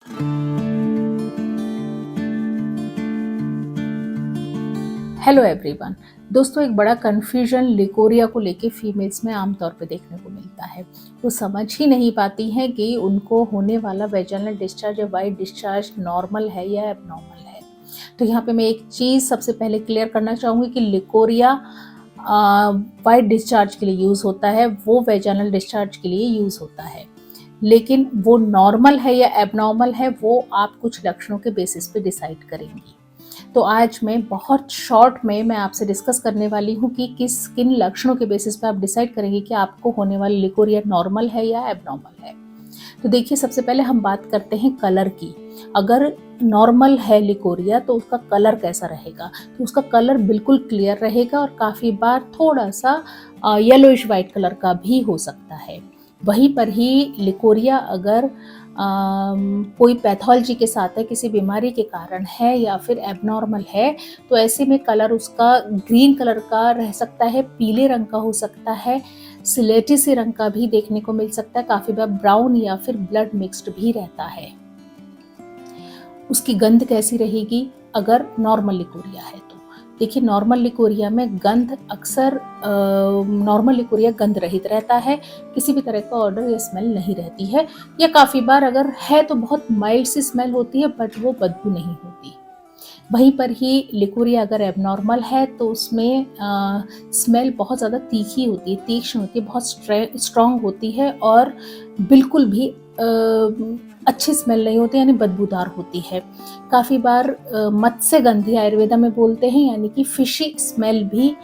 Hello everyone. दोस्तों, एक बड़ा कन्फ्यूजन लिकोरिया को लेके फीमेल्स में आमतौर पे देखने को मिलता है। वो समझ ही नहीं पाती हैं कि उनको होने वाला वेजाइनल डिस्चार्ज या वाइट डिस्चार्ज नॉर्मल है या एबनॉर्मल है। तो यहाँ पे मैं एक चीज़ सबसे पहले क्लियर करना चाहूँगी कि लिकोरिया वाइट डिस्चार्ज के लिए यूज़ होता है, वो वेजाइनल डिस्चार्ज के लिए यूज़ होता है। लेकिन वो नॉर्मल है या एबनॉर्मल है, वो आप कुछ लक्षणों के बेसिस पे डिसाइड करेंगी। तो आज मैं बहुत शॉर्ट में मैं आपसे डिस्कस करने वाली हूँ कि किन लक्षणों के बेसिस पे आप डिसाइड करेंगे कि आपको होने वाली लिकोरिया नॉर्मल है या एबनॉर्मल है। तो देखिए, सबसे पहले हम बात करते हैं कलर की। अगर नॉर्मल है लिकोरिया तो उसका कलर कैसा रहेगा? तो उसका कलर बिल्कुल क्लियर रहेगा और काफ़ी बार थोड़ा सा येलोइश वाइट कलर का भी हो सकता है। वहीं पर ही लिकोरिया अगर कोई पैथोलॉजी के साथ है, किसी बीमारी के कारण है या फिर एबनॉर्मल है, तो ऐसे में कलर उसका ग्रीन कलर का रह सकता है, पीले रंग का हो सकता है, सिलेटी से रंग का भी देखने को मिल सकता है, काफ़ी बार ब्राउन या फिर ब्लड मिक्स्ड भी रहता है। उसकी गंध कैसी रहेगी अगर नॉर्मल लिकोरिया है तो? देखिए, नॉर्मल लिकोरिया में गंध अक्सर नॉर्मल लिकोरिया गंध रहित रहता है, किसी भी तरह का ऑर्डर या स्मेल नहीं रहती है, या काफ़ी बार अगर है तो बहुत माइल्ड सी स्मेल होती है बट वो बदबू नहीं होती। वहीं पर ही लिकोरिया अगर एबनॉर्मल है तो उसमें स्मेल बहुत ज़्यादा तीखी होती है, तीक्ष्ण होती है, बहुत स्ट्रॉन्ग होती है और बिल्कुल भी अच्छी स्मेल नहीं होती, यानी बदबूदार होती है। काफ़ी बार मत्स्य गंधी आयुर्वेदा में बोलते हैं, यानी कि फिशी स्मेल भी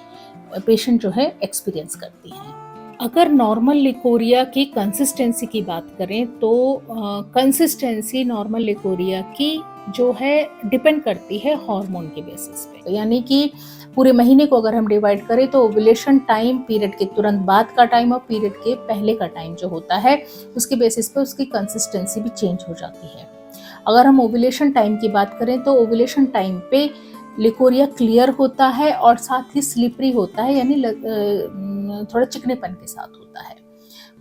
पेशेंट जो है एक्सपीरियंस करती हैं। अगर नॉर्मल लिकोरिया की कंसिस्टेंसी की बात करें तो कंसिस्टेंसी नॉर्मल लिकोरिया की जो है डिपेंड करती है हार्मोन के बेसिस पे। यानी कि पूरे महीने को अगर हम डिवाइड करें तो ओव्यूलेशन टाइम, पीरियड के तुरंत बाद का टाइम और पीरियड के पहले का टाइम जो होता है, उसके बेसिस पे उसकी कंसिस्टेंसी भी चेंज हो जाती है। अगर हम ओव्यूलेशन टाइम की बात करें तो ओव्यूलेशन टाइम पे लिकोरिया क्लियर होता है और साथ ही स्लिपरी होता है, यानी थोड़ा चिकनेपन के साथ होता है।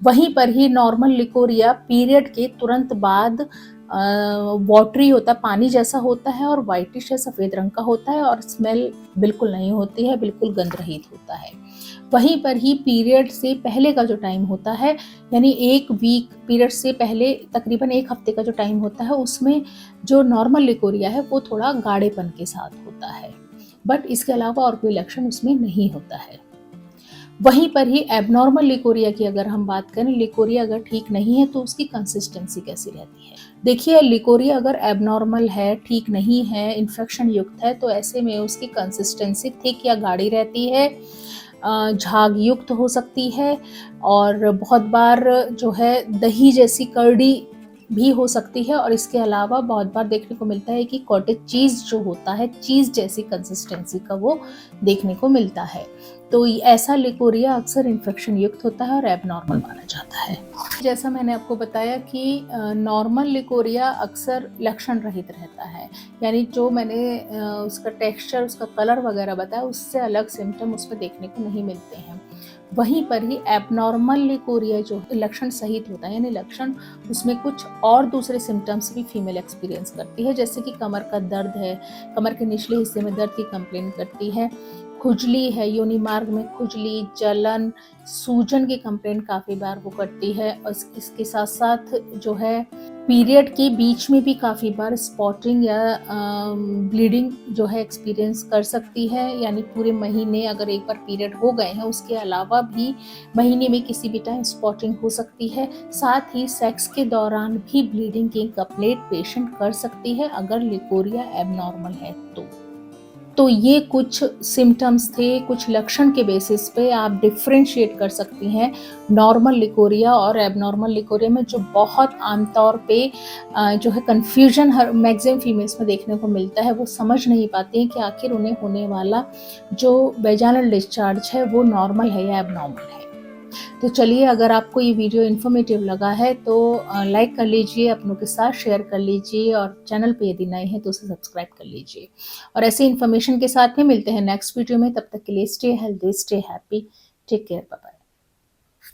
वहीं पर ही नॉर्मल लिकोरिया पीरियड के तुरंत बाद वाटरी होता है, पानी जैसा होता है और वाइटिश या सफ़ेद रंग का होता है और स्मेल बिल्कुल नहीं होती है, बिल्कुल गंध रहित होता है। वहीं पर ही पीरियड से पहले का जो टाइम होता है, यानी एक वीक पीरियड से पहले तकरीबन एक हफ्ते का जो टाइम होता है, उसमें जो नॉर्मल लिकोरिया है वो थोड़ा गाढ़ेपन के साथ होता है, बट इसके अलावा और कोई लक्षण उसमें नहीं होता है। वहीं पर ही एबनॉर्मल लिकोरिया की अगर हम बात करें, लिकोरिया अगर ठीक नहीं है तो उसकी कंसिस्टेंसी कैसी रहती है? देखिए, लिकोरिया अगर एबनॉर्मल है, ठीक नहीं है, इन्फेक्शन युक्त है, तो ऐसे में उसकी कंसिस्टेंसी थिक या गाढ़ी रहती है, झाग युक्त हो सकती है और बहुत बार जो है दही जैसी करड़ी भी हो सकती है। और इसके अलावा बहुत बार देखने को मिलता है कि कॉटेज चीज़ जो होता है, चीज़ जैसी कंसिस्टेंसी का वो देखने को मिलता है। तो ऐसा लिकोरिया अक्सर इन्फेक्शन युक्त होता है और एबनॉर्मल माना जाता है। जैसा मैंने आपको बताया कि नॉर्मल लिकोरिया अक्सर लक्षण रहित रहता है, यानी जो मैंने उसका टेक्सचर, उसका कलर वगैरह बताया, उससे अलग सिम्टम उसमें देखने को नहीं मिलते हैं। वहीं पर ही एबनॉर्मल लिकोरिया जो लक्षण सहित होता है, यानी लक्षण उसमें कुछ और दूसरे सिम्टम्स भी फीमेल एक्सपीरियंस करती है, जैसे कि कमर का दर्द है, कमर के निचले हिस्से में दर्द की कंप्लेन करती है, खुजली है, योनि मार्ग में खुजली, जलन, सूजन की कंप्लेन काफ़ी बार वो करती है। और इसके साथ साथ जो है पीरियड के बीच में भी काफ़ी बार स्पॉटिंग या ब्लीडिंग जो है एक्सपीरियंस कर सकती है, यानी पूरे महीने अगर एक बार पीरियड हो गए हैं, उसके अलावा भी महीने में किसी भी टाइम स्पॉटिंग हो सकती है। साथ ही सेक्स के दौरान भी ब्लीडिंग की कंप्लेंट पेशेंट कर सकती है अगर लिकोरिया एबनॉर्मल है तो ये कुछ सिम्टम्स थे, कुछ लक्षण के बेसिस पे आप डिफ्रेंशिएट कर सकती हैं नॉर्मल लिकोरिया और एबनॉर्मल लिकोरिया में, जो बहुत आमतौर पे जो है कन्फ्यूजन हर मैक्सिमम फीमेल्स में देखने को मिलता है। वो समझ नहीं पाती हैं कि आखिर उन्हें होने वाला जो वेजाइनल डिस्चार्ज है वो नॉर्मल है या एबनॉर्मल है। तो चलिए, अगर आपको ये वीडियो इन्फॉर्मेटिव लगा है तो लाइक कर लीजिए, अपनों के साथ शेयर कर लीजिए और चैनल पे यदि नए हैं तो उसे सब्सक्राइब कर लीजिए। और ऐसे इन्फॉर्मेशन के साथ में मिलते हैं नेक्स्ट वीडियो में। तब तक के लिए stay healthy, stay happy, take care, bye bye.